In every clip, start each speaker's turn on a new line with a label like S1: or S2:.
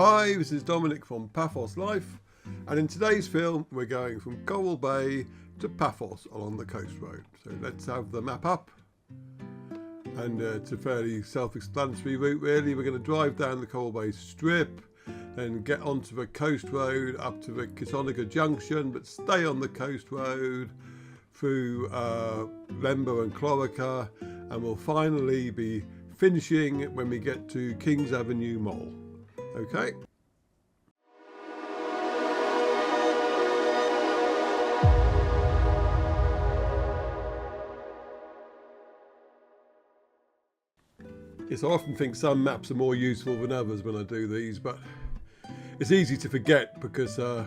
S1: Hi, this is Dominic from Paphos Life, and in today's film we're going from Coral Bay to Paphos along the coast road. So let's have the map up, and it's a fairly self-explanatory route really. We're going to drive down the Coral Bay Strip, then get onto the coast road up to the Chloraka junction, but stay on the coast road through Lemba and Chloraka, and we'll finally be finishing when we get to Kings Avenue Mall. Okay. Yes, I often think some maps are more useful than others when I do these, but it's easy to forget because to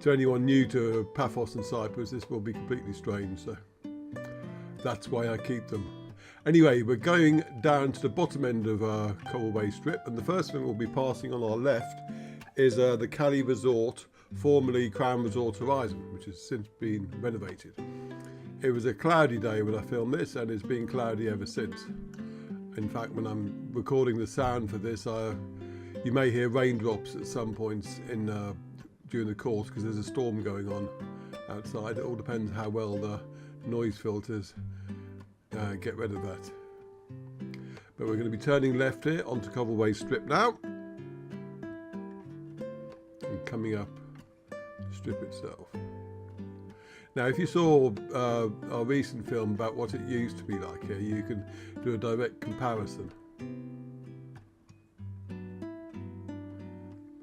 S1: anyone new to Paphos and Cyprus, this will be completely strange, so that's why I keep them. Anyway, we're going down to the bottom end of Coral Bay Strip, and the first thing we'll be passing on our left is the Cali Resort, formerly Crown Resort Horizon, which has since been renovated. It was a cloudy day when I filmed this, and it's been cloudy ever since. In fact, when I'm recording the sound for this, you may hear raindrops at some points during the course because there's a storm going on outside. It all depends how well the noise filters get rid of that. But we're going to be turning left here onto Coral Bay Strip now, and coming up the strip itself. Now, if you saw our recent film about what it used to be like here, you can do a direct comparison,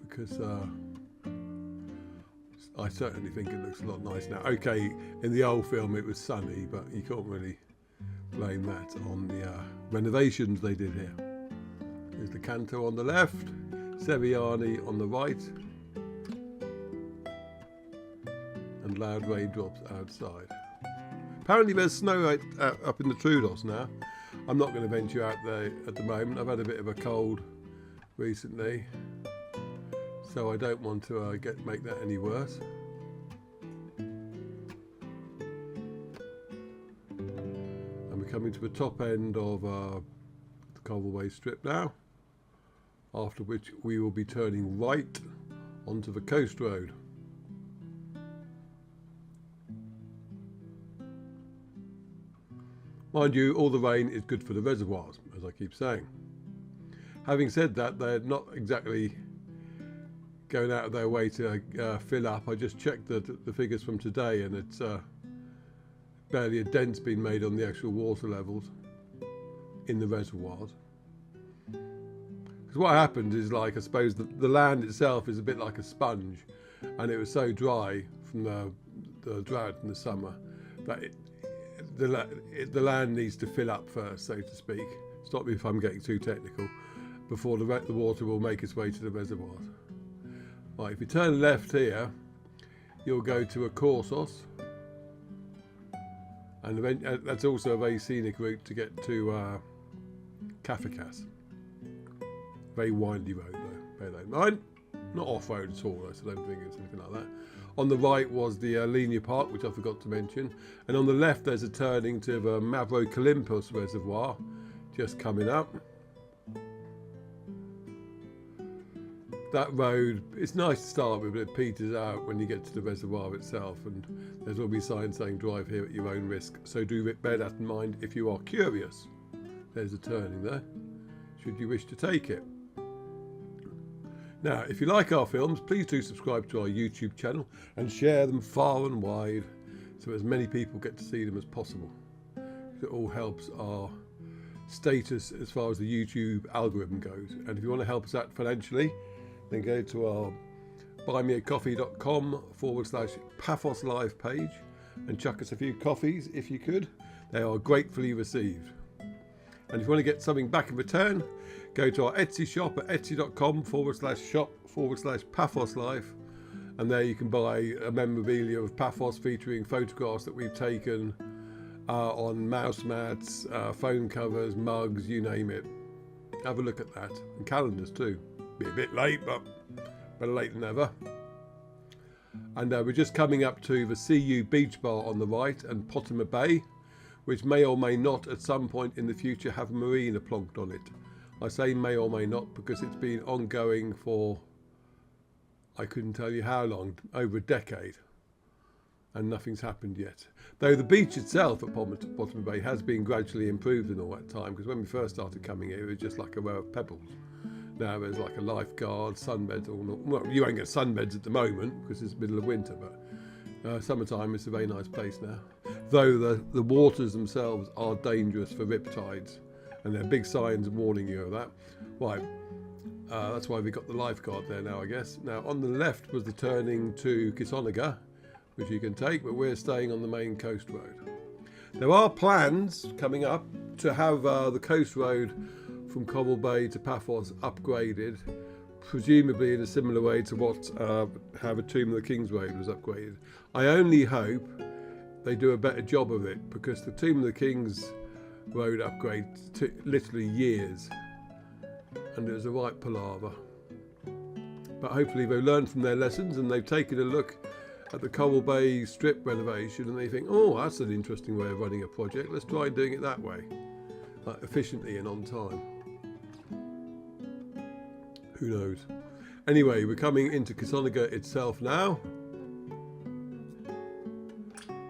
S1: because I certainly think it looks a lot nicer now. Okay, in the old film it was sunny, but you can't really blame that on the renovations they did here. There's the Canto on the left, Seviani on the right, and loud raindrops outside. Apparently there's snow up in the Troodos now. I'm not going to venture out there at the moment. I've had a bit of a cold recently, so I don't want to make that any worse. Coming to the top end of the Coral Bay Strip now, after which we will be turning right onto the coast road. Mind you, all the rain is good for the reservoirs, as I keep saying. Having said that, they're not exactly going out of their way to fill up. I just checked the figures from today, and it's barely a dent's been made on the actual water levels in the reservoirs. Because what happens is, like, I suppose the land itself is a bit like a sponge, and it was so dry from the drought in the summer that the land needs to fill up first, so to speak. Stop me if I'm getting too technical, before the water will make its way to the reservoirs. Right, if you turn left here, you'll go to a Corsos. And that's also a very scenic route to get to Paphos. Very windy road though, bear that in mind. Not off-road at all, so I don't think it's anything like that. On the right was the linear park, which I forgot to mention. And on the left there's a turning to the Mavrocalympos Reservoir, just coming up. That road, it's nice to start with, but it peters out when you get to the reservoir itself, and there's will be signs saying drive here at your own risk, so do bear that in mind if you are curious. There's a turning there, should you wish to take it. Now, if you like our films, please do subscribe to our YouTube channel and share them far and wide, so as many people get to see them as possible. It all helps our status as far as the YouTube algorithm goes. And if you want to help us out financially, then go to our buymeacoffee.com/Paphos Live page and chuck us a few coffees if you could. They are gratefully received. And if you want to get something back in return, go to our Etsy shop at etsy.com/shop/Paphos Life, and there you can buy a memorabilia of Paphos featuring photographs that we've taken on mouse mats, phone covers, mugs, you name it. Have a look at that, and calendars too. Be a bit late, but better late than never. And we're just coming up to the CU Beach Bar on the right and Potimer Bay, which may or may not at some point in the future have Marina plonked on it. I say may or may not because it's been ongoing for I couldn't tell you how long, over a decade, and nothing's happened yet. Though the beach itself at Bottom Bay has been gradually improved in all that time, because when we first started coming here, it was just like a row of pebbles. Now there's like a lifeguard, sunbeds, well, you won't get sunbeds at the moment because it's the middle of winter, but summertime it's a very nice place now. Though the waters themselves are dangerous for riptides, and there are big signs warning you of that. Why? That's why we got the lifeguard there now, I guess. Now on the left was the turning to Chloraka, which you can take, but we're staying on the main coast road. There are plans coming up to have the coast road from Cobble Bay to Paphos upgraded, presumably in a similar way to what how the Tomb of the Kings Road was upgraded. I only hope they do a better job of it, because the Tomb of the Kings Road upgrade took literally years, and it was a right palaver. But hopefully they've learned from their lessons, and they've taken a look at the Cobble Bay strip renovation, and they think, oh, that's an interesting way of running a project. Let's try doing it that way, efficiently and on time. Who knows? Anyway, we're coming into Chloraka itself now.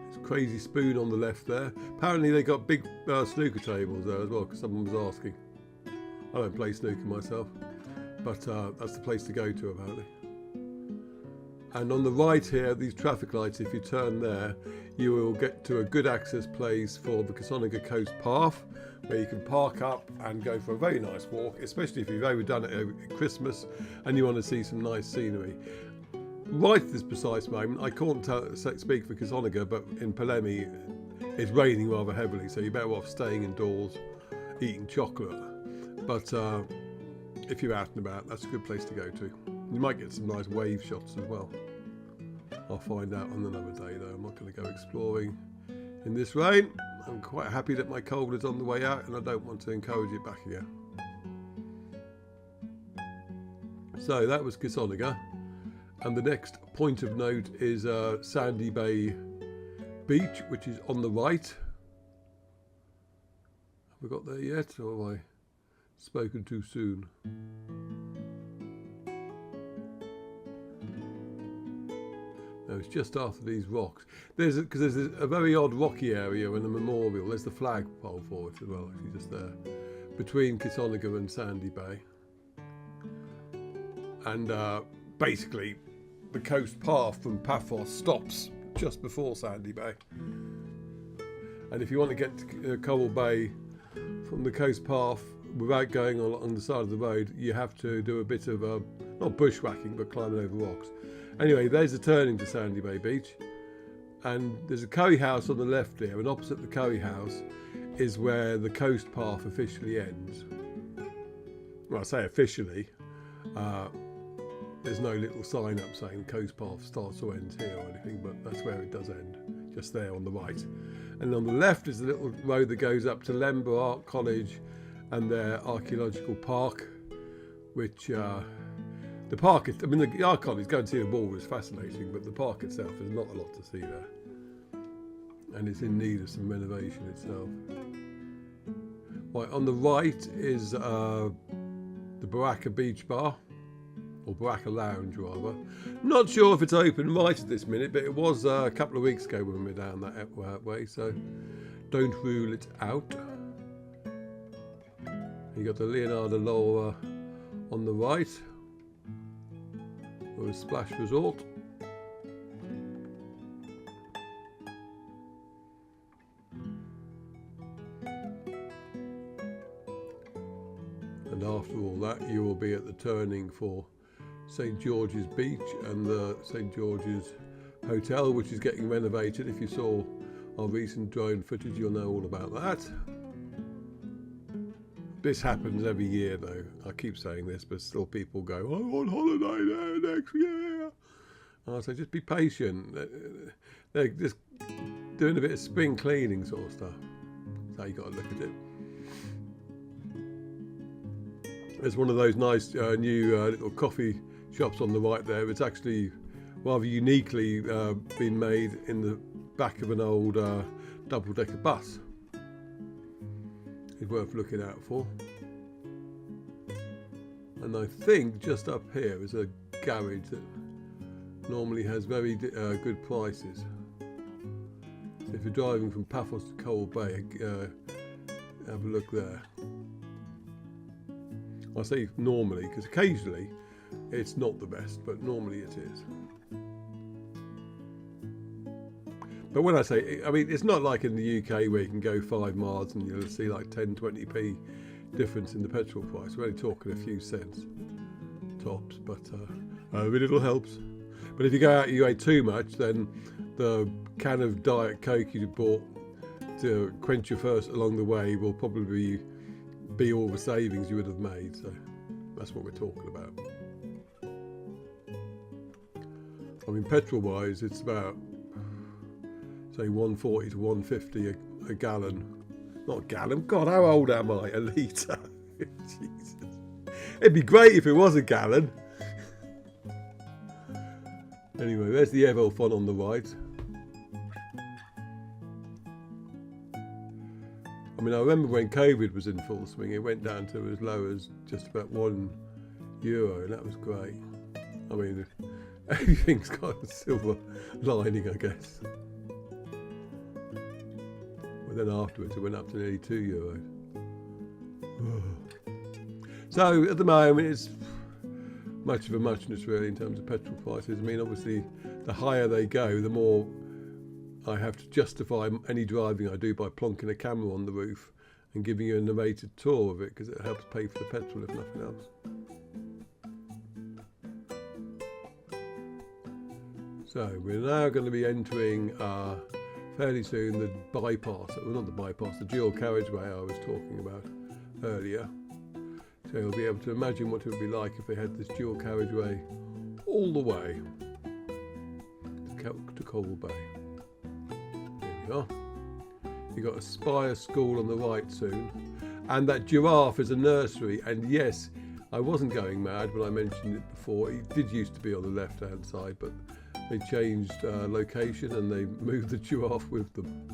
S1: It's Crazy Spoon on the left there. Apparently they got big snooker tables there as well, because someone was asking. I don't play snooker myself, but that's the place to go to apparently. And on the right here, these traffic lights, if you turn there, you will get to a good access place for the Chloraka Coast Path, where you can park up and go for a very nice walk, especially if you've ever done it over Christmas and you want to see some nice scenery. Right at this precise moment, I can't speak for Chloraka, but in Palemi it's raining rather heavily, so you're better off staying indoors, eating chocolate. But if you're out and about, that's a good place to go to. You might get some nice wave shots as well. I'll find out on another day though. I'm not going to go exploring in this rain. I'm quite happy that my cold is on the way out, and I don't want to encourage it back again. So that was Chloraka, and the next point of note is Sandy Bay Beach, which is on the right. Have we got there yet, or have I spoken too soon? No, it's just after these rocks. There's a very odd rocky area and a memorial. There's the flagpole for it as well, actually, just there, between Chloraka and Sandy Bay. And basically, the coast path from Paphos stops just before Sandy Bay. And if you want to get to Cobble Bay from the coast path without going on the side of the road, you have to do a bit of not bushwhacking, but climbing over rocks. Anyway, there's the turning to Sandy Bay Beach, and there's a curry house on the left there, and opposite the curry house is where the coast path officially ends. Well, I say officially, there's no little sign up saying coast path starts or ends here or anything, but that's where it does end, just there on the right. And on the left is the little road that goes up to Lember Art College and their archaeological park, which the park is, I mean, the art college, going to see the wall is fascinating, but the park itself is not a lot to see there, and it's in need of some renovation itself. Right, on the right is the Chloraka Beach Bar, or Chloraka Lounge rather. Not sure if it's open right at this minute, but it was a couple of weeks ago when we were down that way, so don't rule it out. You got the Leonardo Laura on the right, or a splash resort. And after all that, you will be at the turning for St George's Beach and the St George's Hotel, which is getting renovated. If you saw our recent drone footage, you'll know all about that. This happens every year though. I keep saying this, but still people go, I'm on holiday there next year. And I say, just be patient. They're just doing a bit of spring cleaning sort of stuff. That's how you got to look at it. There's one of those nice new little coffee shops on the right there. It's actually rather uniquely been made in the back of an old double-decker bus. It's worth looking out for. And I think just up here is a garage that normally has very good prices. So if you're driving from Paphos to Coal Bay, have a look there. I say normally because occasionally it's not the best, but normally it is. But when I say, I mean, it's not like in the UK where you can go 5 miles and you'll see like 10-20p difference in the petrol price. We're only talking a few cents tops, but every little helps. But if you go out and you eat too much, then the can of Diet Coke you bought to quench your thirst along the way will probably be all the savings you would have made. So that's what we're talking about. I mean, petrol wise, it's about, say, 140 to 150 a gallon. Not a gallon, God, how old am I? A litre. Jesus. It'd be great if it was a gallon. Anyway, there's the Evo font on the right. I mean, I remember when COVID was in full swing, it went down to as low as just about €1, and that was great. I mean, everything's got a silver lining, I guess. But then afterwards, it went up to nearly €2. So at the moment, it's much of a muchness really in terms of petrol prices. I mean, obviously, the higher they go, the more I have to justify any driving I do by plonking a camera on the roof and giving you a narrated tour of it, because it helps pay for the petrol if nothing else. So we're now going to be entering fairly soon the bypass, well not the bypass, the dual carriageway I was talking about earlier. So you'll be able to imagine what it would be like if they had this dual carriageway all the way to Coal Bay. Here we are. You've got Aspire School on the right soon. And that giraffe is a nursery. And yes, I wasn't going mad when I mentioned it before. It did used to be on the left-hand side, but they changed location and they moved the giraffe with them.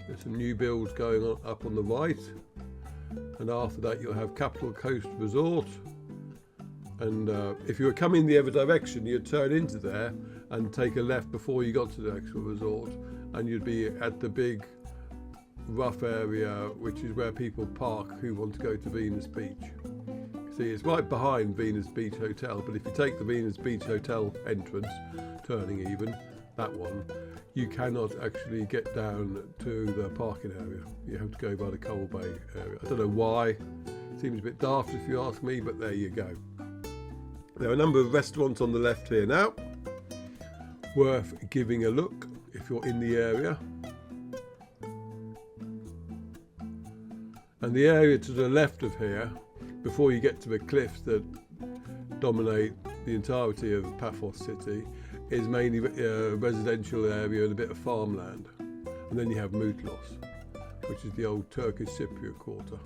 S1: There's some new builds going on up on the right, and after that you'll have Capital Coast Resort, and if you were coming the other direction you'd turn into there and take a left before you got to the actual resort, and you'd be at the big rough area which is where people park who want to go to Venus Beach. See, it's right behind Venus Beach Hotel, but if you take the Venus Beach Hotel entrance, turning even, that one, you cannot actually get down to the parking area. You have to go by the Coal Bay area. I don't know why. It seems a bit daft if you ask me, but there you go. There are a number of restaurants on the left here now. Worth giving a look if you're in the area. And the area to the left of here, before you get to the cliffs that dominate the entirety of Paphos city, is mainly a residential area and a bit of farmland. And then you have Moutlos, which is the old Turkish Cypriot quarter.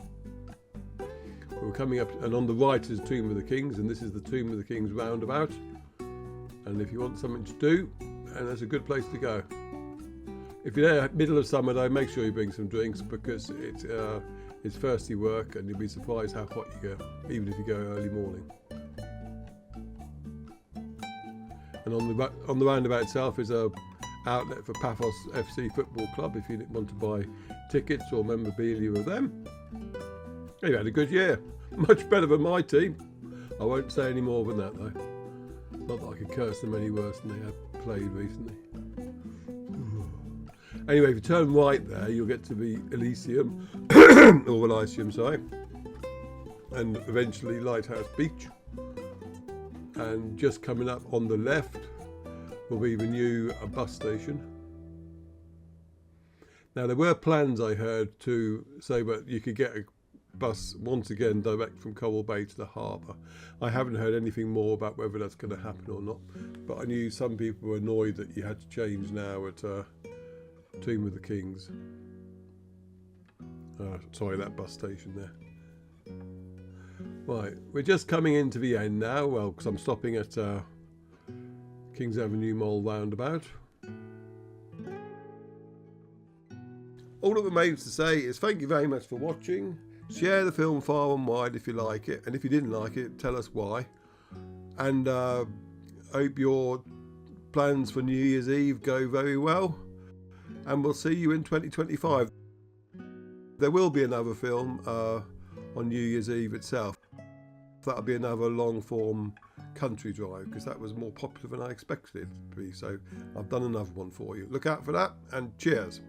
S1: We're coming up, and on the right is Tomb of the Kings, and this is the Tomb of the Kings roundabout. And if you want something to do, and that's a good place to go. If you're there middle of summer though, make sure you bring some drinks, because it's thirsty work and you'll be surprised how hot you get, even if you go early morning. And on the roundabout itself is a outlet for Paphos FC Football Club if you want to buy tickets or memorabilia of them. You had a good year, much better than my team. I won't say any more than that though. Not that I could curse them any worse than they have played recently. Anyway, if you turn right there, you'll get to the Elysium, or Elysium, sorry, and eventually Lighthouse Beach. And just coming up on the left will be the new bus station. Now there were plans I heard to say that you could get a bus once again direct from Coal Bay to the harbour. I haven't heard anything more about whether that's going to happen or not, but I knew some people were annoyed that you had to change now at Tomb of the Kings. Sorry, that bus station there. Right, we're just coming into the end now, well, because I'm stopping at Kings Avenue Mall roundabout. All that remains to say is thank you very much for watching. Share the film far and wide if you like it, and if you didn't like it, tell us why. And hope your plans for New Year's Eve go very well, and we'll see you in 2025. There will be another film on New Year's Eve itself. That'll be another long form country drive, because that was more popular than I expected it to be, so I've done another one for you. Look out for that, and cheers.